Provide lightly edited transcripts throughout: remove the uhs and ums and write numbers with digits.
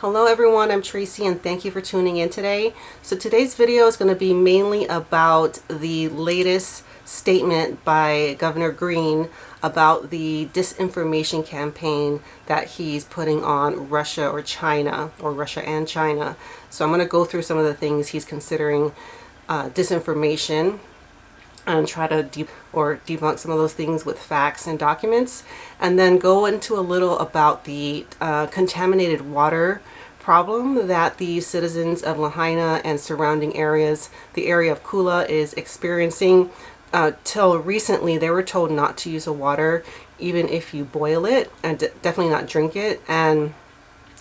Hello everyone, I'm Tracy and thank you for tuning in today. So today's video is going to be mainly about the latest statement by Governor Greene about the disinformation campaign that he's putting on Russia or China, or Russia and China. So I'm going to go through some of the things he's considering disinformation and try to debunk some of those things with facts and documents, and then go into a little about the contaminated water problem that the citizens of Lahaina and surrounding areas, the area of Kula, is experiencing. Till recently, they were told not to use the water, even if you boil it, and definitely not drink it. And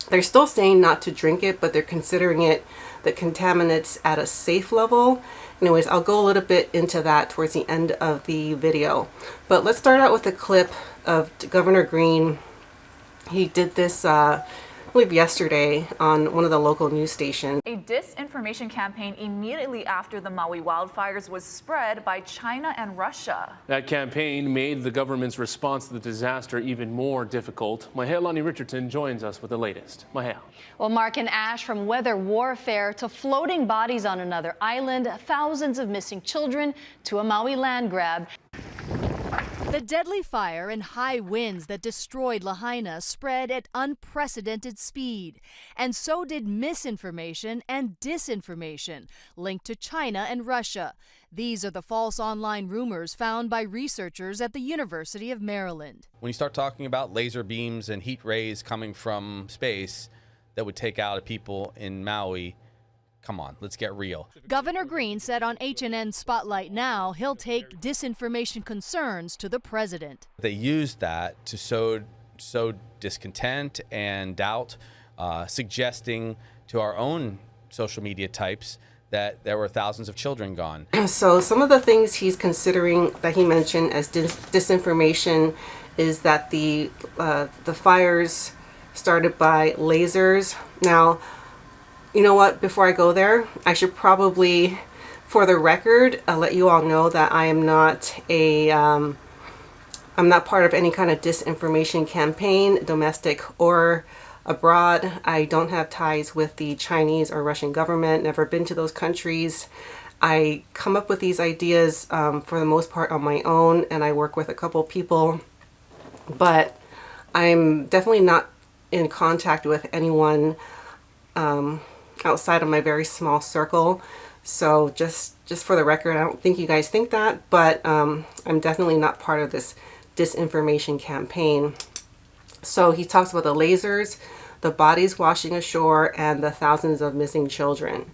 they're still saying not to drink it, but they're considering it the contaminants at a safe level. Anyways, I'll go a little bit into that towards the end of the video. But let's start out with a clip of Governor Greene. He did this, I believe yesterday, on one of the local news stations. A disinformation campaign immediately after the Maui wildfires was spread by China and Russia. That campaign made the government's response to the disaster even more difficult. Mahealani Richardson joins us with the latest. Mahel. Well, Mark and Ash, from weather warfare to floating bodies on another island, thousands of missing children to a Maui land grab. The deadly fire and high winds that destroyed Lahaina spread at unprecedented speed. And so did misinformation and disinformation linked to China and Russia. These are the false online rumors found by researchers at the University of Maryland. When you start talking about laser beams and heat rays coming from space that would take out people in Maui, come on, let's get real. Governor Greene said on HNN Spotlight Now he'll take disinformation concerns to the president. They used that to sow discontent and doubt, suggesting to our own social media types that there were thousands of children gone. So some of the things he's considering that he mentioned as disinformation is that the fires started by lasers. Now, you know what, before I go there, I should probably, for the record, let you all know that I am not I'm not part of any kind of disinformation campaign, domestic or abroad. I don't have ties with the Chinese or Russian government, never been to those countries. I come up with these ideas for the most part on my own, and I work with a couple people, but I'm definitely not in contact with anyone outside of my very small circle. So just for the record, I don't think you guys think that, but I'm definitely not part of this disinformation campaign. So he talks about the lasers, the bodies washing ashore, and the thousands of missing children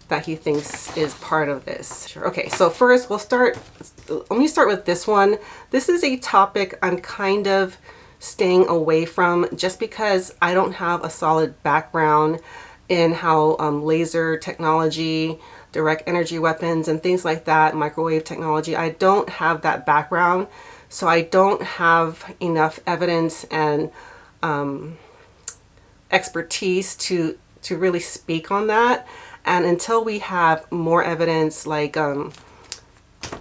that he thinks is part of this. Sure. Okay, so first let me start with this one. This is a topic I'm kind of staying away from just because I don't have a solid background in how laser technology, direct energy weapons, and things like that, microwave technology, I don't have that background. So I don't have enough evidence and expertise to really speak on that. And until we have more evidence, like you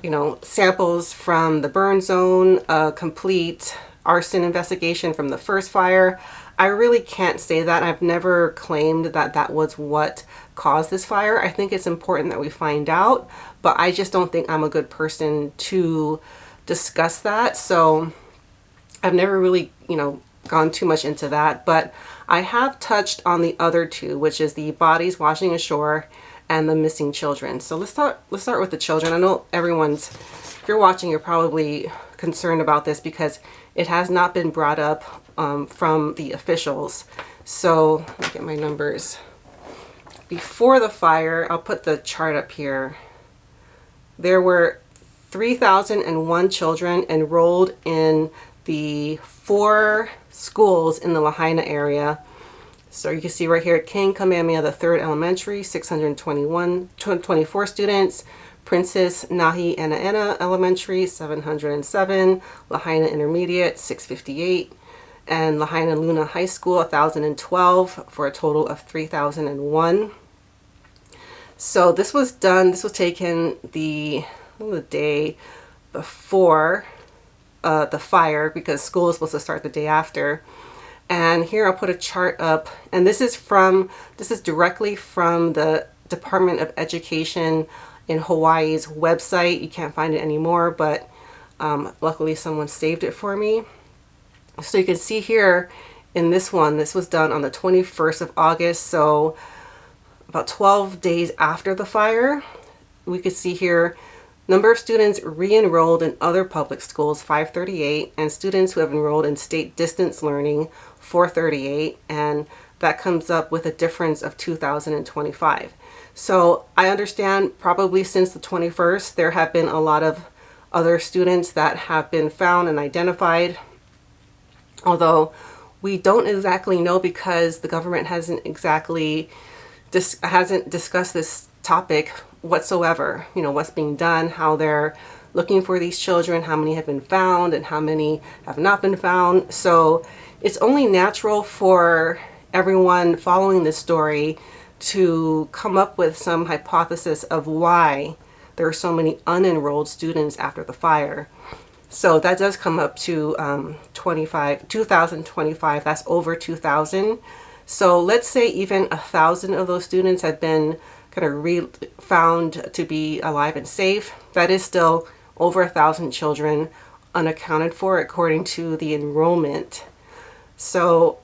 know, samples from the burn zone, a complete arson investigation from the first fire, I really can't say that. I've never claimed that that was what caused this fire. I think it's important that we find out, but I just don't think I'm a good person to discuss that. So I've never really, you know, gone too much into that, but I have touched on the other two, which is the bodies washing ashore and the missing children. So let's start with the children. I know if you're watching, you're probably concerned about this because it has not been brought up from the officials. So let me get my numbers. Before the fire, I'll put the chart up here. There were 3,001 children enrolled in the 4 schools in the Lahaina area. So you can see right here, King Kamehameha III Elementary, 624 students. Princess Nahi Ena Elementary, 707. Lahaina Intermediate, 658. And Lahaina Luna High School, 1,012, for a total of 3,001. So this was taken the day before the fire, because school is supposed to start the day after. And here I'll put a chart up, and this is directly from the Department of Education in Hawaii's website. You can't find it anymore, but luckily someone saved it for me. So you can see here in this one, this was done on the 21st of August, so about 12 days after the fire. We could see here number of students re-enrolled in other public schools, 538, and students who have enrolled in state distance learning, 438, and that comes up with a difference of 2,025. So I understand probably since the 21st, there have been a lot of other students that have been found and identified, although we don't exactly know because the government hasn't discussed this topic whatsoever. You know, what's being done, how they're looking for these children, how many have been found and how many have not been found. So it's only natural for everyone following this story to come up with some hypothesis of why there are so many unenrolled students after the fire. So that does come up to 2,025. That's over 2,000. So let's say even 1,000 of those students have been kind of found to be alive and safe. That is still over 1,000 children unaccounted for according to the enrollment. So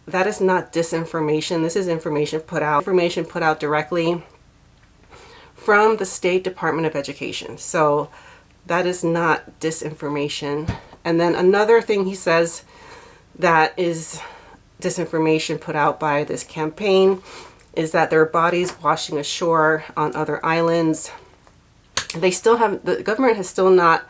that is not disinformation. This is information put out directly from the State Department of Education. So that is not disinformation. And then another thing he says that is disinformation put out by this campaign is that there are bodies washing ashore on other islands. The government has still not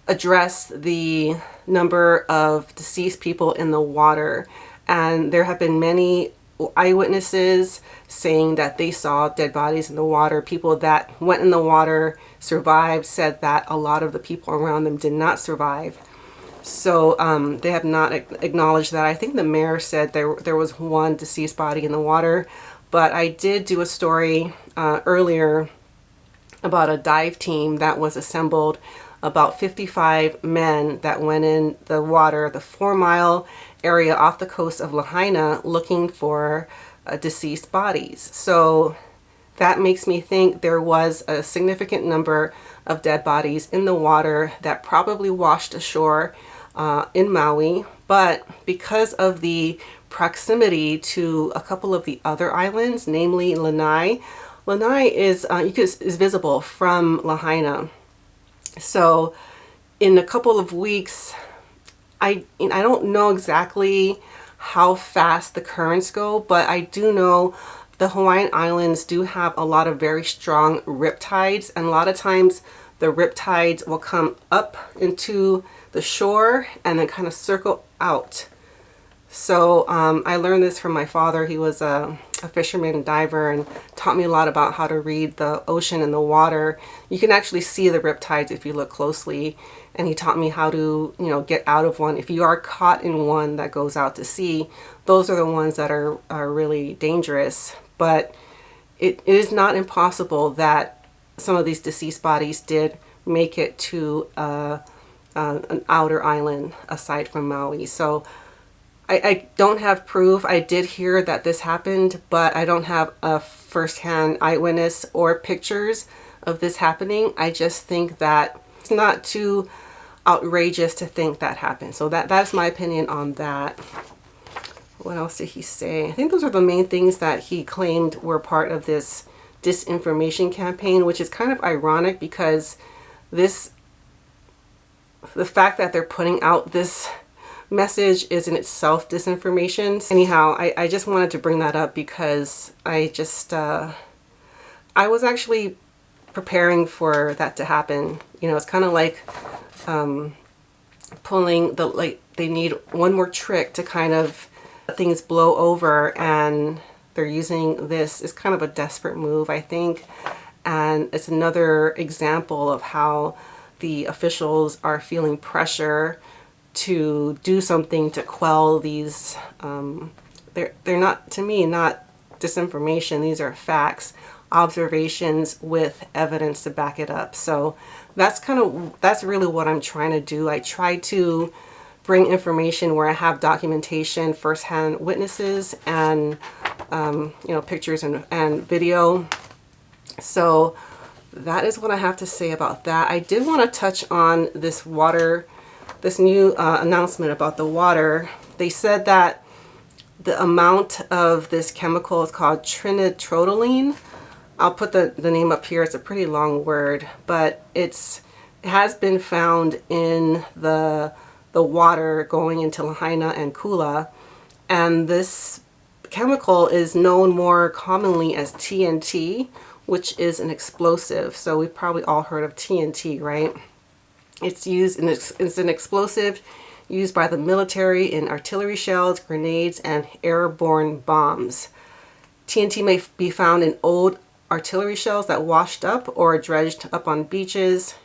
addressed the number of deceased people in the water. And there have been many eyewitnesses saying that they saw dead bodies in the water. People that went in the water, survived, said that a lot of the people around them did not survive. So they have not acknowledged that. I think the mayor said there was one deceased body in the water. But I did do a story earlier about a dive team that was assembled, about 55 men that went in the water, the 4-mile area off the coast of Lahaina, looking for deceased bodies. So that makes me think there was a significant number of dead bodies in the water that probably washed ashore in Maui. But because of the proximity to a couple of the other islands, namely Lanai is visible from Lahaina. So in a couple of weeks, I don't know exactly how fast the currents go, but I do know the Hawaiian Islands do have a lot of very strong riptides, and a lot of times the riptides will come up into the shore and then kind of circle out. So I learned this from my father. He was a fisherman and diver and taught me a lot about how to read the ocean and the water. You can actually see the riptides if you look closely. And he taught me how to, get out of one. If you are caught in one that goes out to sea, those are the ones that are really dangerous. But it is not impossible that some of these deceased bodies did make it to an outer island aside from Maui. So I don't have proof. I did hear that this happened, but I don't have a firsthand eyewitness or pictures of this happening. I just think that it's not too outrageous to think that happened. So that's my opinion on that. What else did he say? I think those are the main things that he claimed were part of this disinformation campaign, which is kind of ironic because the fact that they're putting out this message is in itself disinformation. Anyhow, I just wanted to bring that up because I was actually preparing for that to happen. It's kind of like pulling they need one more trick to kind of let things blow over, and they're using this as kind of a desperate move, I think. And it's another example of how the officials are feeling pressure to do something to quell these. They're not, to me, not disinformation. These are facts, observations with evidence to back it up. So that's really what I'm trying to do. I try to bring information where I have documentation, firsthand witnesses, and pictures and video. So that is what I have to say about that. I did want to touch on this water, this new announcement about the water. They said that the amount of this chemical is called trinitrotoluene. I'll put the name up here. It's a pretty long word, but it has been found in the water going into Lahaina and Kula, and this chemical is known more commonly as TNT, which is an explosive. So we've probably all heard of TNT, right? It's an explosive used by the military in artillery shells, grenades, and airborne bombs. TNT may be found in old artillery shells that washed up or dredged up on beaches.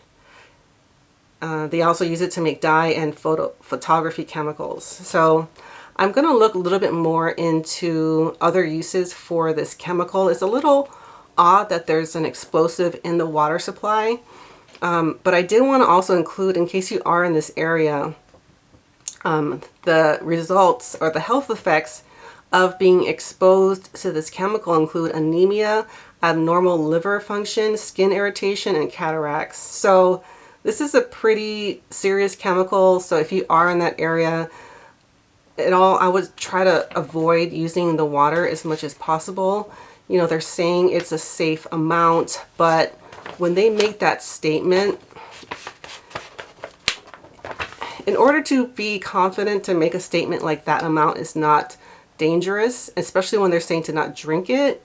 They also use it to make dye and photography chemicals. So I'm going to look a little bit more into other uses for this chemical. It's a little odd that there's an explosive in the water supply, but I did want to also include, in case you are in this area, the results or the health effects of being exposed to this chemical include anemia, abnormal liver function, skin irritation, and cataracts. So this is a pretty serious chemical. So if you are in that area at all, I would try to avoid using the water as much as possible. You know, they're saying it's a safe amount, but when they make that statement, in order to be confident to make a statement like that amount is not dangerous, especially when they're saying to not drink it,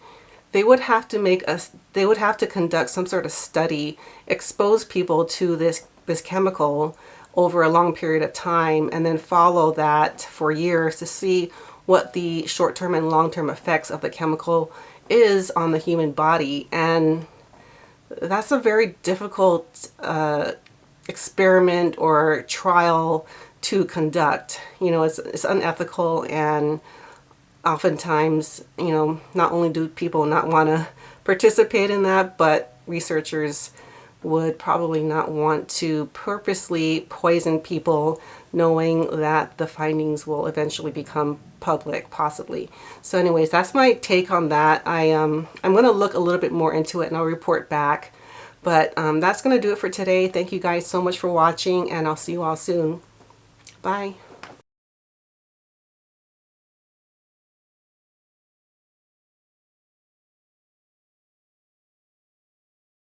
they would have to conduct some sort of study, expose people to this chemical over a long period of time, and then follow that for years to see what the short-term and long-term effects of the chemical is on the human body. And that's a very difficult experiment or trial to conduct. You know, it's unethical, and oftentimes, you know, not only do people not want to participate in that, but researchers would probably not want to purposely poison people knowing that the findings will eventually become public, possibly. So anyways, that's my take on that. I'm going to look a little bit more into it and I'll report back. But that's going to do it for today. Thank you guys so much for watching, and I'll see you all soon. Bye.